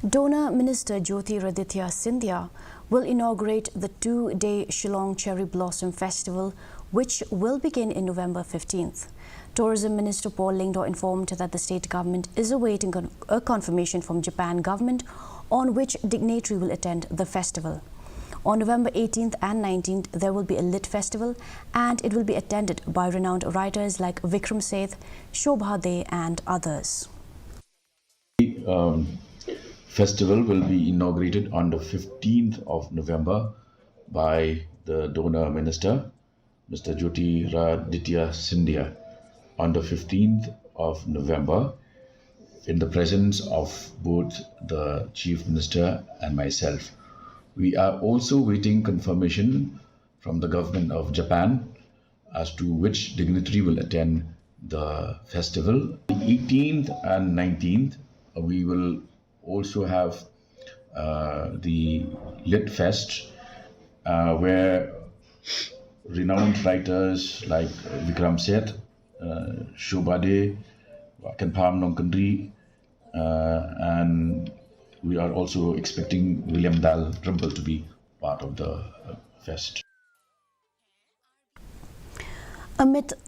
Donor Minister Jyotiraditya Scindia will inaugurate the two-day Shillong Cherry Blossom Festival, which will begin in November 15th. Tourism Minister Paul Lyngdoh informed that the state government is awaiting a confirmation from Japan government on which dignitary will attend the festival. On November 18th and 19th, there will be a lit festival and it will be attended by renowned writers like Vikram Seth, Shobha De and others. Festival will be inaugurated on the 15th of November by the donor minister, Mr. Jyotiraditya Scindia. On the 15th of November, in the presence of both the Chief Minister and myself. We are also waiting confirmation from the government of Japan as to which dignitary will attend the festival. The 18th and 19th, we will also have the Lit Fest, where renowned writers like Vikram Seth, Shobha De, Kanpham Nongkandri, and we are also expecting William Dal Trimble to be part of the fest. Amid